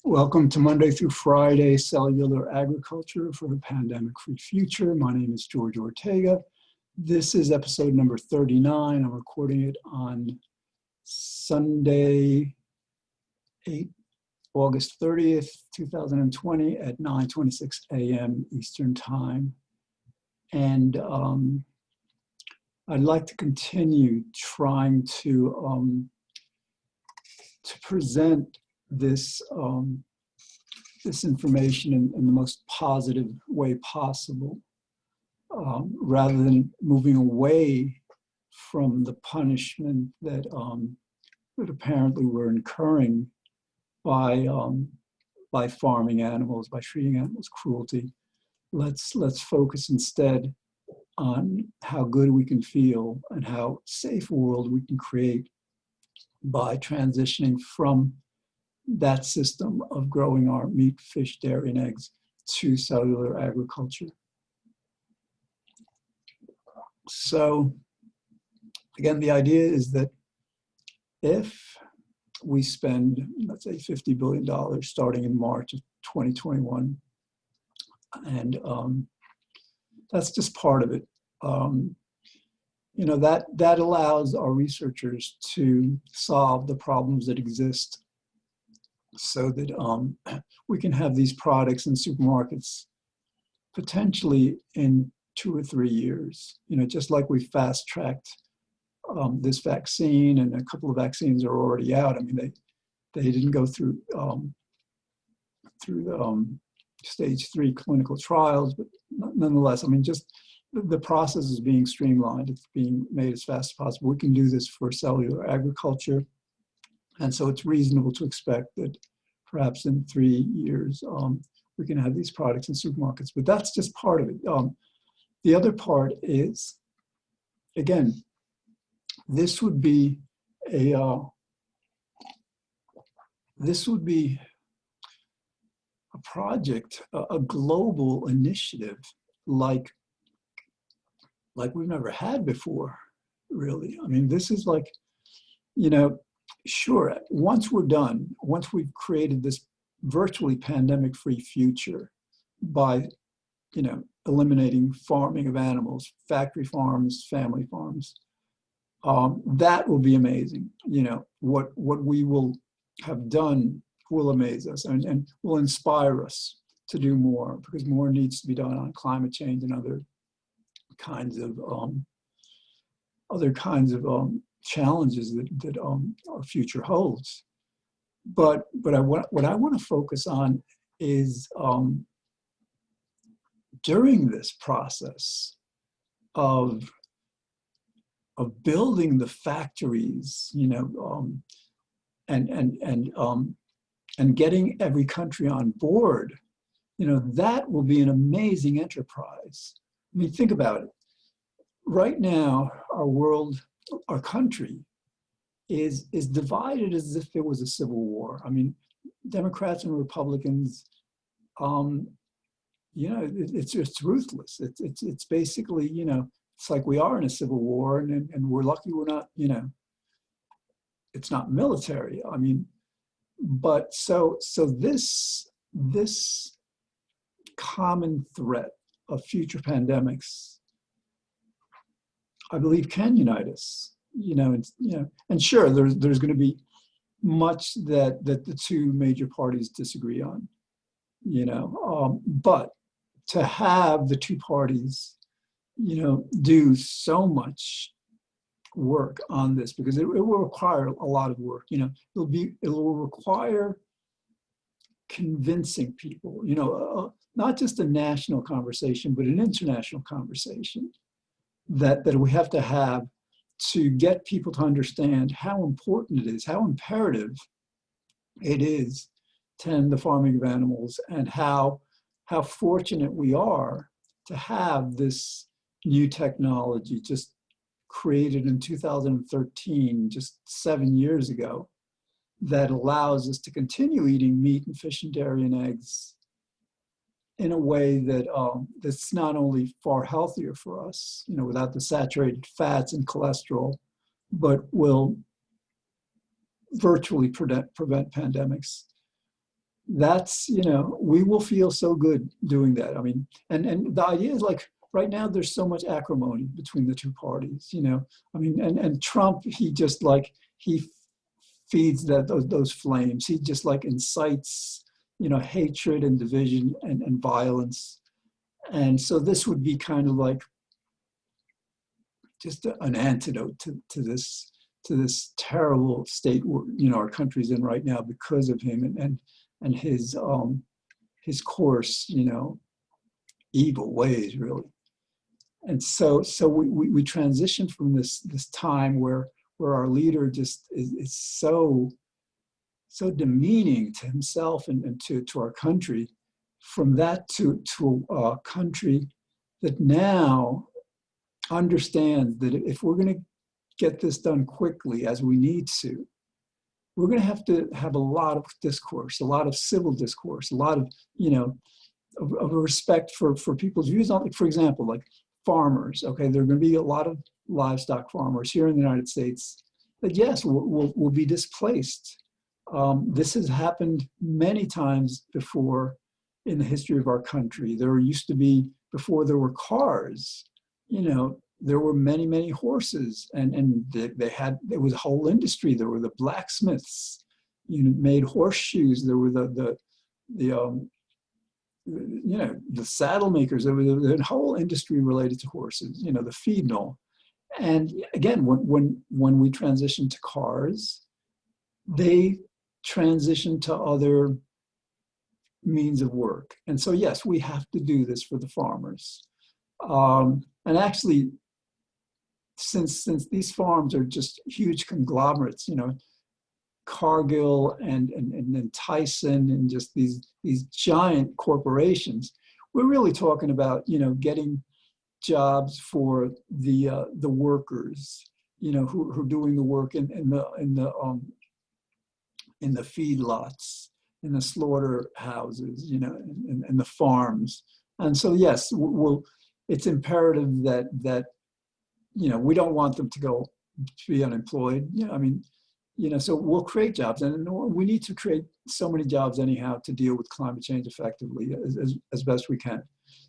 Welcome to Monday through Friday Cellular Agriculture for a Pandemic-Free Future. My name is George Ortega. This is episode number 39. I'm recording it on Sunday, August 30th, 2020 at 9:26 a.m. Eastern Time. And I'd like to continue trying to present this information in the most positive way possible, rather than moving away from the punishment that apparently we're incurring by farming animals, by treating animals cruelty. Let's focus instead on how good we can feel and how safe a world we can create by transitioning from that system of growing our meat, fish, dairy, and eggs to cellular agriculture. So again, the idea is that if we spend, let's say, $50 billion starting in March of 2021, and that's just part of it. That allows our researchers to solve the problems that exist so that we can have these products in supermarkets potentially in 2 or 3 years. Just like we fast-tracked this vaccine, and a couple of vaccines are already out. I mean, they didn't go through stage 3 clinical trials, but nonetheless, I mean, just the process is being streamlined. It's being made as fast as possible. We can do this for cellular agriculture. And so it's reasonable to expect that perhaps in 3 years, we can have these products in supermarkets, but that's just part of it. The other part is, again, this would be a project, a global initiative like we've never had before, really. I mean, this is like, sure, once we're done, once we've created this virtually pandemic-free future by, eliminating farming of animals, factory farms, family farms, that will be amazing. What we will have done will amaze us and will inspire us to do more, because more needs to be done on climate change and other kinds of challenges that our future holds. But what I want to focus on is during this process of building the factories, and getting every country on board, that will be an amazing enterprise. I mean, think about it. Right now, our country is divided as if it was a civil war. I mean, Democrats and Republicans, it's ruthless. It's basically, it's like we are in a civil war, and we're lucky we're not, it's not military. I mean, but so this common threat of future pandemics, I believe, can unite us. And sure, there's going to be much that the two major parties disagree on. But to have the two parties, do so much work on this, because it will require a lot of work. It will require convincing people. Not just a national conversation, but an international conversation that we have to get people to understand how important it is, how imperative it is to end the farming of animals, and how fortunate we are to have this new technology just created in 2013, just 7 years ago, that allows us to continue eating meat and fish and dairy and eggs in a way that that's not only far healthier for us, without the saturated fats and cholesterol, but will virtually prevent pandemics. that's, we will feel so good doing that. I mean, and the idea is like, right now there's so much acrimony between the two parties, I mean, and Trump, he just like, he feeds those flames. He just like incites, hatred and division and violence. And so this would be kind of like just an antidote to this terrible state our country's in right now because of him and his coarse, evil ways, really. And so we transition from this time where our leader just is so demeaning to himself and to our country, from that to a country that now understands that if we're going to get this done quickly, as we need to, we're going to have a lot of discourse, a lot of civil discourse, a lot of, of respect for people's views. Like, for example, like farmers, okay, there are going to be a lot of livestock farmers here in the United States that, yes, will be displaced. This has happened many times before in the history of our country. There used to be, before there were cars, there were many horses, and there was a whole industry. There were the blacksmiths, made horseshoes. There were the saddle makers. There was a whole industry related to horses, the feed mill. And again, when we transitioned to cars, they transitioned to other means of work. And so, yes, we have to do this for the farmers. And actually, since these farms are just huge conglomerates, Cargill and Tyson and just these giant corporations, we're really talking about, getting jobs for the workers, who are doing the work in the feedlots, in the slaughterhouses, and the farms. And so, yes, it's imperative that we don't want them to be unemployed. I mean, so we'll create jobs, and we need to create so many jobs anyhow to deal with climate change effectively as best we can.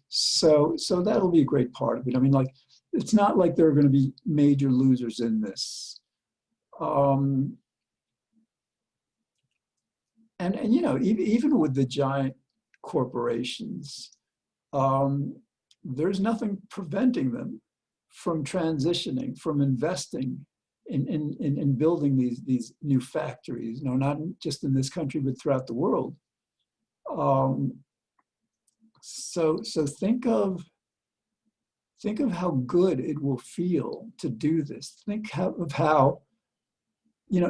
So that'll be a great part of it. I mean, like, it's not like there are going to be major losers in this. And even with the giant corporations, there's nothing preventing them from transitioning, from investing in building these new factories, not just in this country, but throughout the world. So think of how good it will feel to do this. Think of how, we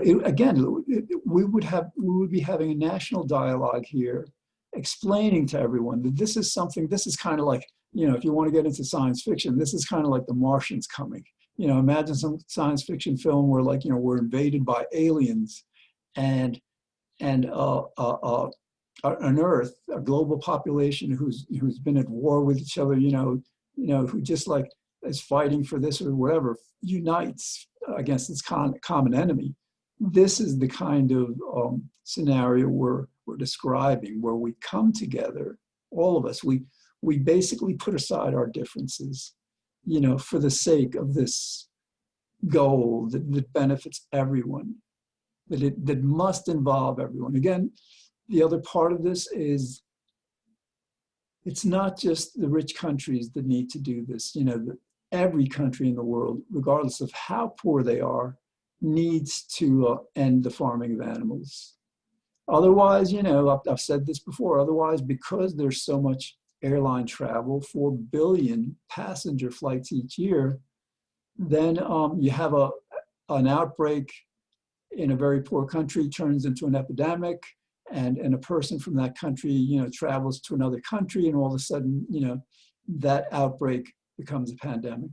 would be having a national dialogue here, explaining to everyone that this is kind of like, if you want to get into science fiction, this is kind of like the Martians coming. Imagine some science fiction film where, like, we're invaded by aliens, and an Earth, a global population who's been at war with each other, who just like is fighting for this or whatever, unites against its common enemy. This is the kind of scenario we're describing, where we come together, all of us. We basically put aside our differences, for the sake of this goal that benefits everyone, that must involve everyone. Again, the other part of this is, it's not just the rich countries that need to do this. Every country in the world, regardless of how poor they are, needs to end the farming of animals. Otherwise, I've said this before, otherwise, because there's so much airline travel, 4 billion passenger flights each year, then you have an outbreak in a very poor country, turns into an epidemic, and a person from that country, travels to another country, and all of a sudden, that outbreak becomes a pandemic.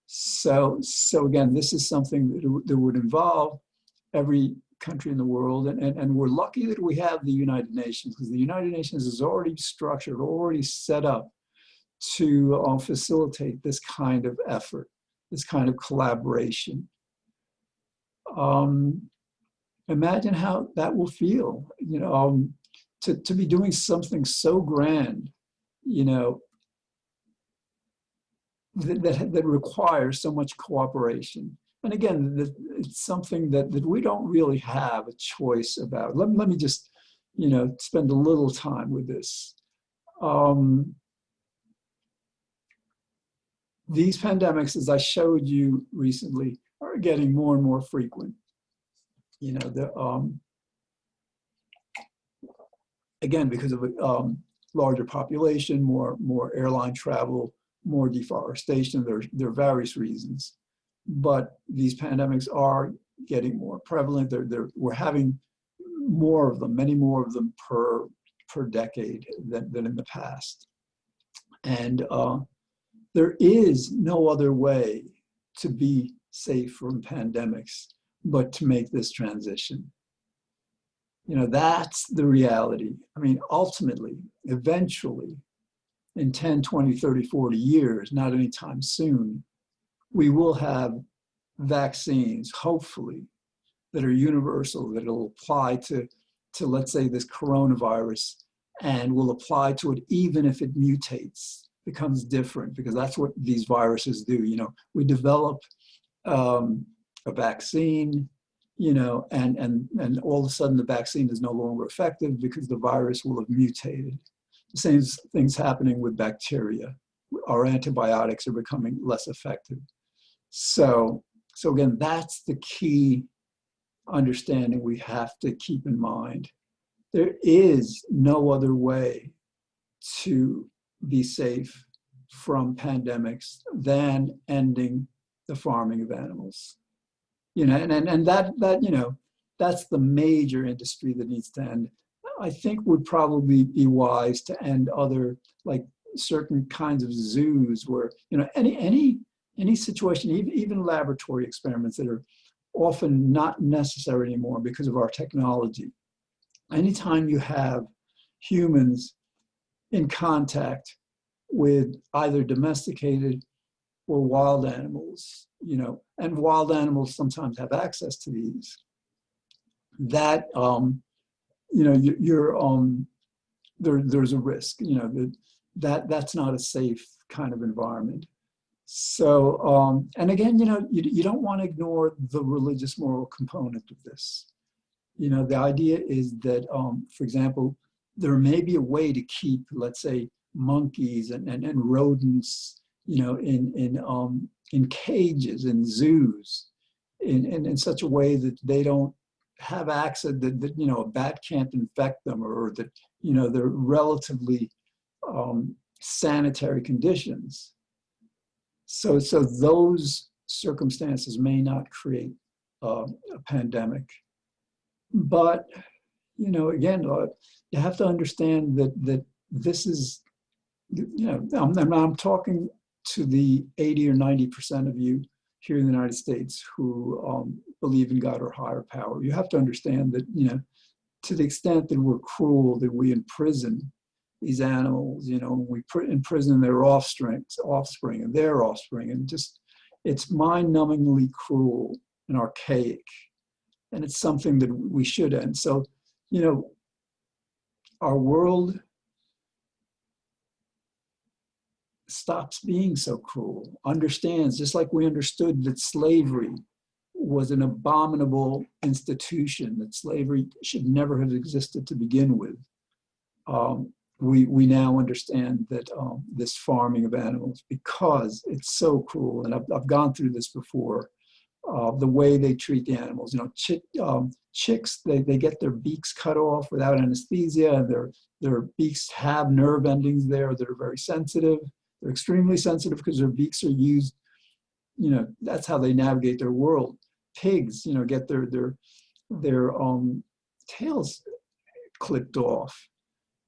So again, this is something that would involve every country in the world, and we're lucky that we have the United Nations, because the United Nations is already structured, already set up to facilitate this kind of effort, this kind of collaboration. Imagine how that will feel, to be doing something so grand, you know, that requires so much cooperation. And again, it's something that we don't really have a choice about. Let me just, you know, spend a little time with this. These pandemics, as I showed you recently, are getting more and more frequent. You know, again, because of a larger population, more airline travel, more deforestation. There are various reasons, but these pandemics are getting more prevalent. We're having more of them, many more of them per decade than in the past. And there is no other way to be safe from pandemics but to make this transition. You know, that's the reality. I mean, ultimately, eventually, in 10, 20, 30, 40 years, not anytime soon, we will have vaccines, hopefully, that are universal, that will apply to let's say, this coronavirus, and will apply to it even if it mutates, becomes different, because that's what these viruses do. You know, we develop a vaccine, you know, and all of a sudden the vaccine is no longer effective because the virus will have mutated. The same thing's happening with bacteria. Our antibiotics are becoming less effective. So again, that's the key understanding we have to keep in mind. There is no other way to be safe from pandemics than ending the farming of animals. You know, and that you know, that's the major industry that needs to end. I think would probably be wise to end other, like certain kinds of zoos where, you know, any situation, even laboratory experiments that are often not necessary anymore because of our technology. Anytime you have humans in contact with either domesticated or wild animals, you know, and wild animals sometimes have access to these, that, you know, there's a risk, you know, that's not a safe kind of environment. So, and again, you know, you don't want to ignore the religious moral component of this. You know, the idea is that, for example, there may be a way to keep, let's say, monkeys and rodents, you know, in cages, in zoos, in such a way that they don't have access, that you know, a bat can't infect them, or that, you know, they're relatively sanitary conditions. So those circumstances may not create a pandemic. But, you know, again, you have to understand that this is, you know, I'm talking to the 80 or 90% of you here in the United States who believe in God or higher power. You have to understand that, you know, to the extent that we're cruel, that we imprison these animals, you know, we imprison their offspring and their offspring, and just, it's mind-numbingly cruel and archaic. And it's something that we should end. So, you know, our world stops being so cruel, understands, just like we understood that slavery was an abominable institution, that slavery should never have existed to begin with. We now understand that this farming of animals, because it's so cruel, and I've gone through this before, the way they treat the animals. You know, chicks, they get their beaks cut off without anesthesia, and their beaks have nerve endings there that are very sensitive. They're extremely sensitive because their beaks are used, you know, that's how they navigate their world. Pigs, you know, get their tails clipped off.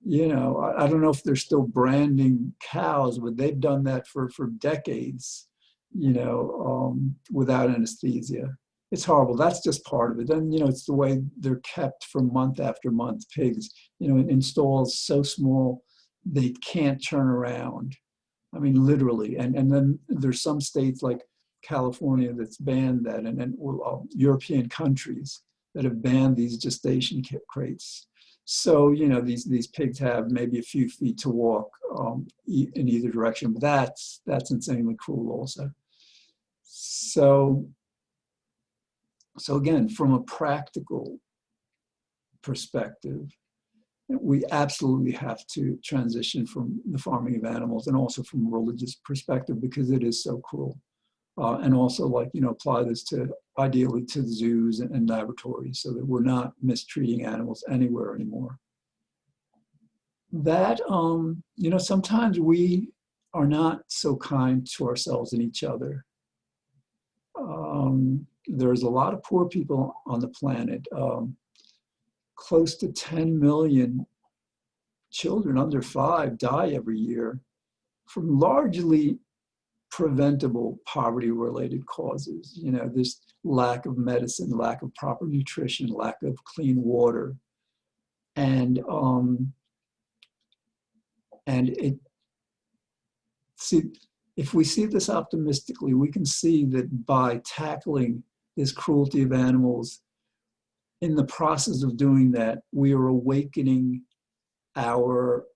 You know, I don't know if they're still branding cows, but they've done that for decades, you know, without anesthesia. It's horrible. That's just part of it. Then, you know, it's the way they're kept for month after month. Pigs, you know, in stalls so small they can't turn around. I mean, literally. And then there's some states like California that's banned that, and then European countries that have banned these gestation crates. So, you know, these pigs have maybe a few feet to walk in either direction, but that's insanely cruel also. So again, from a practical perspective, we absolutely have to transition from the farming of animals, and also from a religious perspective, because it is so cruel. And also, like, you know, apply this to ideally to zoos and laboratories, so that we're not mistreating animals anywhere anymore. That, you know, sometimes we are not so kind to ourselves and each other. There's a lot of poor people on the planet. Close to 10 million children under 5 die every year from largely preventable poverty-related causes. You know, this lack of medicine, lack of proper nutrition, lack of clean water, and see, if we see this optimistically, we can see that by tackling this cruelty of animals, in the process of doing that, we are awakening our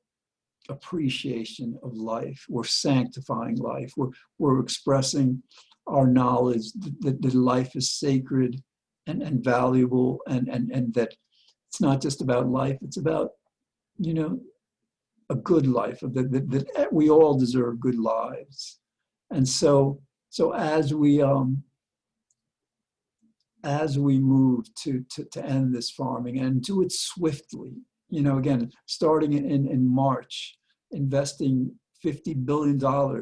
appreciation of life. We're sanctifying life. We're expressing our knowledge that life is sacred and valuable, and that it's not just about life, it's about, you know, a good life, that we all deserve good lives. And so as we move to end this farming, and do it swiftly, you know, again, starting in March, investing $50 billion,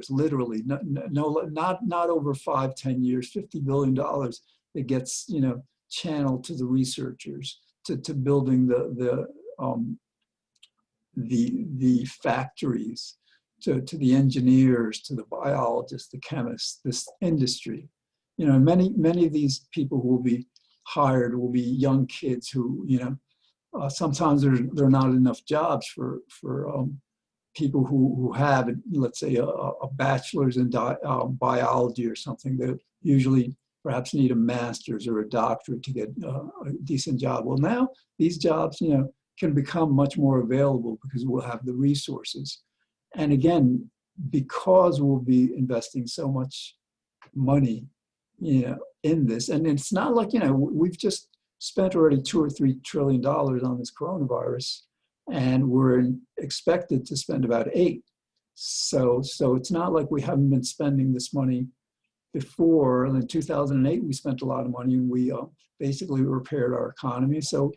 literally, not over 5-10 years, $50 billion that gets, you know, channeled to the researchers, to building the factories, to the engineers, to the biologists, the chemists, this industry. You know, many of these people who will be hired will be young kids who, you know, sometimes there are not enough jobs for people who have, let's say, a bachelor's in biology or something. That usually perhaps need a master's or a doctorate to get a decent job. Well, now these jobs, you know, can become much more available because we'll have the resources. And again, because we'll be investing so much money, you know, in this, and it's not like, you know, we've just spent already $2 or $3 trillion on this coronavirus, and we're expected to spend about $8. So it's not like we haven't been spending this money before. In 2008, we spent a lot of money, and we basically repaired our economy. So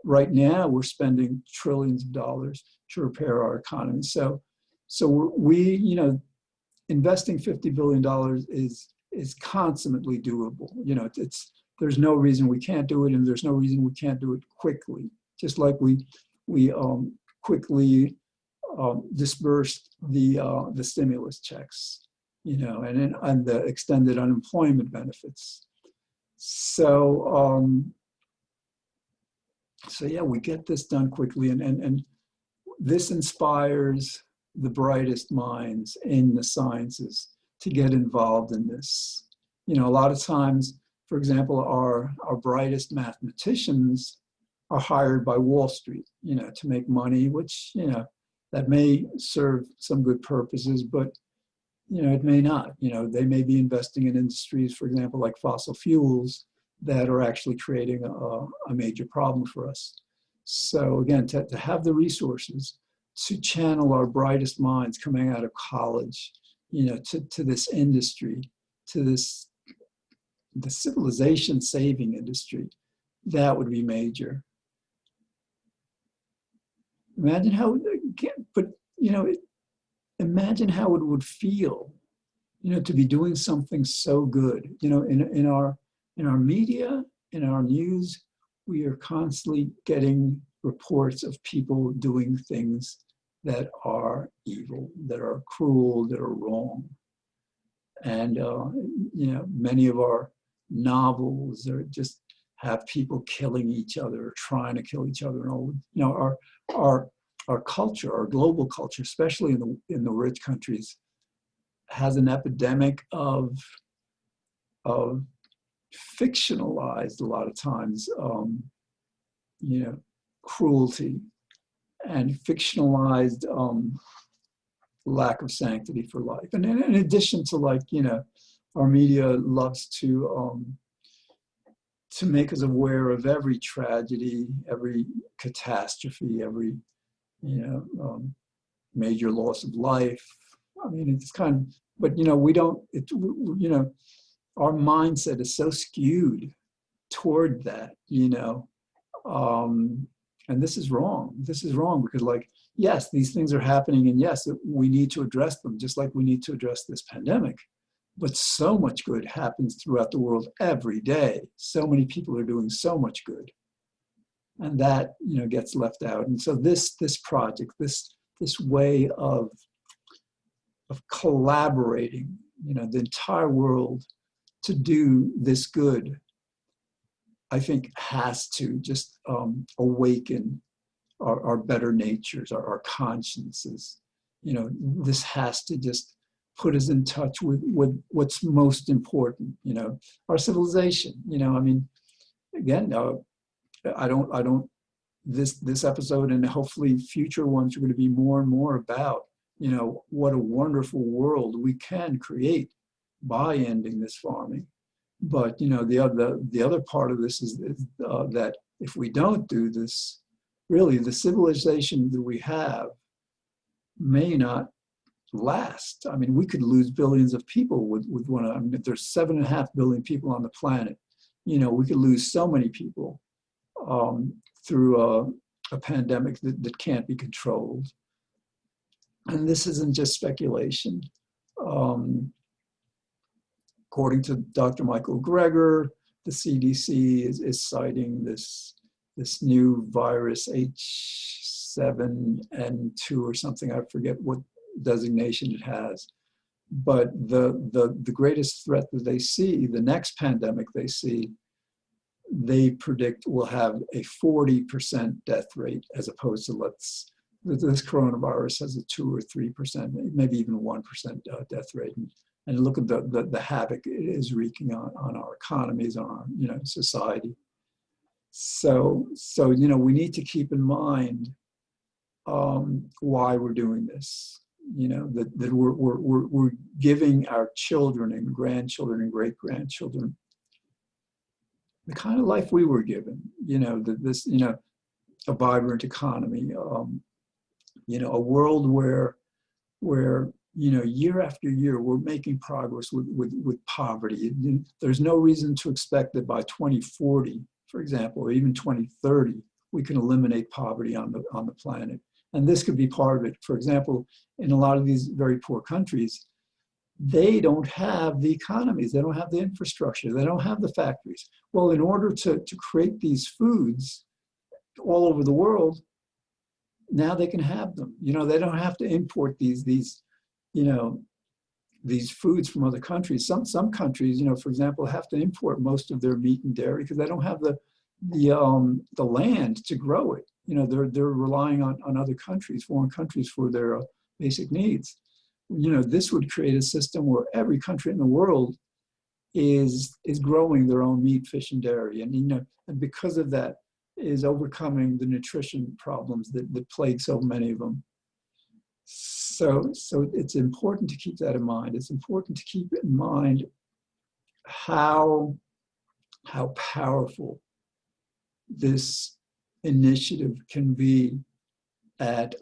right now, we're spending trillions of dollars to repair our economy. So we, you know, investing $50 billion is consummately doable. You know, there's no reason we can't do it, and there's no reason we can't do it quickly. Just like we quickly dispersed the stimulus checks, you know, and the extended unemployment benefits. So yeah, we get this done quickly, and this inspires the brightest minds in the sciences to get involved in this. You know, a lot of times, for example, our brightest mathematicians are hired by Wall Street, you know, to make money, which, you know, that may serve some good purposes, but, you know, it may not. You know, they may be investing in industries, for example, like fossil fuels, that are actually creating a major problem for us. So again, to have the resources to channel our brightest minds coming out of college, you know, to this industry, to the civilization-saving industry, that would be major. Imagine how, but, you know, imagine how it would feel, you know, to be doing something so good. You know, in our media, in our news, we are constantly getting reports of people doing things that are evil, that are cruel, that are wrong. And, you know, many of our novels are just have people killing each other, or trying to kill each other. And all, you know, our culture, our global culture, especially in the rich countries, has an epidemic of fictionalized, a lot of times, you know, cruelty and fictionalized lack of sanctity for life. And in addition to, like, our media loves to make us aware of every tragedy, every catastrophe, every, major loss of life. I mean, it's kind of, but, we don't, our mindset is so skewed toward that, and this is wrong. This is wrong because, like, yes, these things are happening, and yes, we need to address them, just like we need to address this pandemic. But so much good happens throughout the world every day. So many people are doing so much good, and that, gets left out. And so this project, this way of collaborating, the entire world to do this good, I think has to just awaken our better natures, our consciences. This has to just put us in touch with what's most important, our civilization. I mean, again, this episode and hopefully future ones are going to be more and more about, what a wonderful world we can create by ending this farming. But, the other part of this is that if we don't do this, really the civilization that we have may not last. I mean, we could lose billions of people with one. I mean, if there's 7.5 billion people on the planet, we could lose so many people through a pandemic that can't be controlled. And this isn't just speculation. According to Dr. Michael Greger, the CDC is citing this new virus H7N2 or something. I forget what designation it has. But the greatest threat that they see, the next pandemic they see, they predict will have a 40% death rate, as opposed to this coronavirus has a 2 or 3%, maybe even 1% death rate. And look at the havoc it is wreaking on our economies, on our society. So we need to keep in mind why we're doing this. That we're giving our children and grandchildren and great grandchildren the kind of life we were given. A vibrant economy. A world where year after year, we're making progress with poverty. There's no reason to expect that by 2040, for example, or even 2030, we can eliminate poverty on the planet. And this could be part of it. For example, in a lot of these very poor countries, they don't have the economies, they don't have the infrastructure, they don't have the factories. Well, in order to create these foods all over the world, now they can have them. They don't have to import these foods from other countries. Some countries, for example, have to import most of their meat and dairy because they don't have the land to grow it. They're relying on other countries, foreign countries, for their basic needs. This would create a system where every country in the world is growing their own meat, fish, and dairy, and because of that, is overcoming the nutrition problems that plague so many of them. So it's important to keep that in mind. It's important to keep in mind how powerful this initiative can be at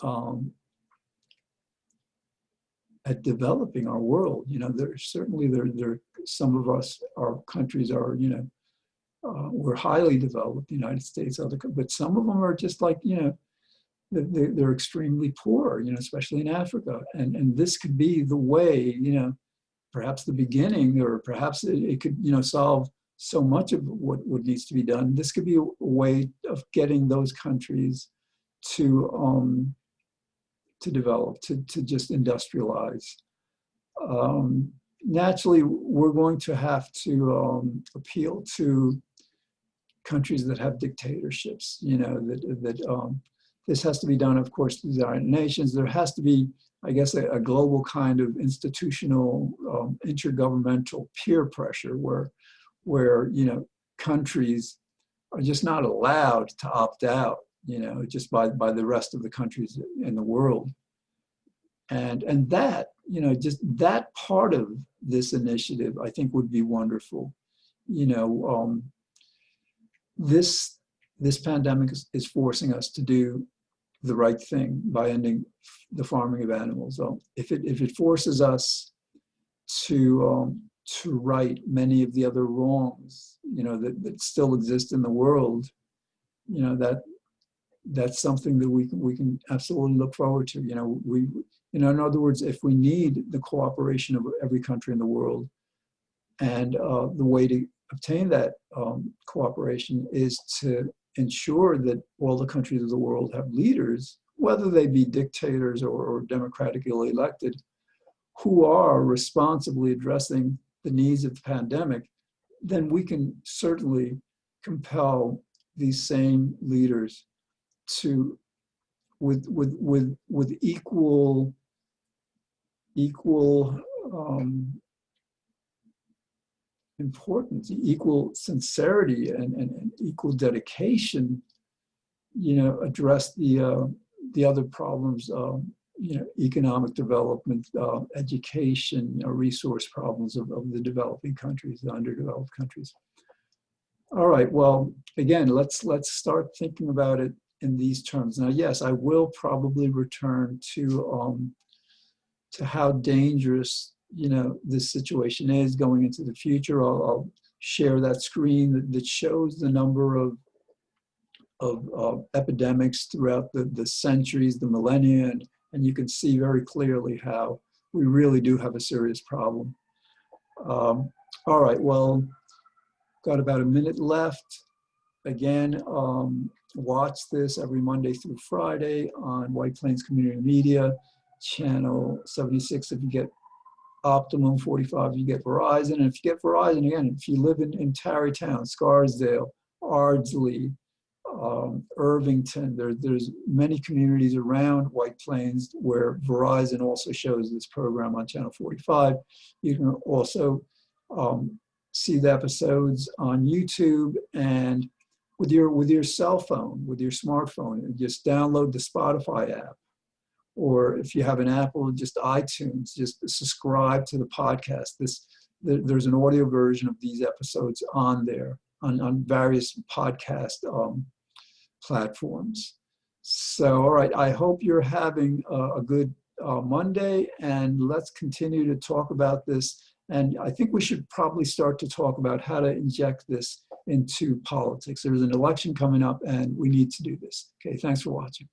developing our world. There's certainly there some of us, our countries are, we're highly developed, the United States, but some of them are just like, they're extremely poor, especially in Africa. And this could be the way, perhaps the beginning, or perhaps it could, solve so much of what needs to be done. This could be a way of getting those countries to develop, to just industrialize. Naturally, we're going to have to appeal to countries that have dictatorships, this has to be done, of course, through the United Nations. There has to be, I guess, a global kind of institutional, intergovernmental peer pressure where countries are just not allowed to opt out just by the rest of the countries in the world. And that, just that part of this initiative, I think would be wonderful. This pandemic is forcing us to do the right thing by ending the farming of animals. If it forces us to right many of the other wrongs, that still exist in the world, that's something that we can absolutely look forward to. In other words, if we need the cooperation of every country in the world, and the way to obtain that cooperation is to ensure that all the countries of the world have leaders, whether they be dictators or democratically elected, who are responsibly addressing the needs of the pandemic, then we can certainly compel these same leaders to, with equal importance, equal sincerity, and equal dedication, address the other problems, economic development, education, resource problems of the developing countries, the underdeveloped countries. All right, well, again, let's start thinking about it in these terms. Now, yes, I will probably return to how dangerous this situation is going into the future. I'll share that screen that shows the number of epidemics throughout the centuries, the millennia, and you can see very clearly how we really do have a serious problem. All right, well, got about a minute left. Again, watch this every Monday through Friday on White Plains Community Media, channel 76 if you get Optimum, 45 if you get Verizon. And if you get Verizon, again, if you live in Tarrytown, Scarsdale, Ardsley, Irvington, there's many communities around White Plains where Verizon also shows this program on channel 45. You can also see the episodes on YouTube, and with your cell phone, with your smartphone, just download the Spotify app. Or if you have an Apple, just iTunes, just subscribe to the podcast. There's an audio version of these episodes on there, on various podcast platforms. So, all right, I hope you're having a good Monday, and let's continue to talk about this. And I think we should probably start to talk about how to inject this into politics. There's an election coming up, and we need to do this. Okay, thanks for watching.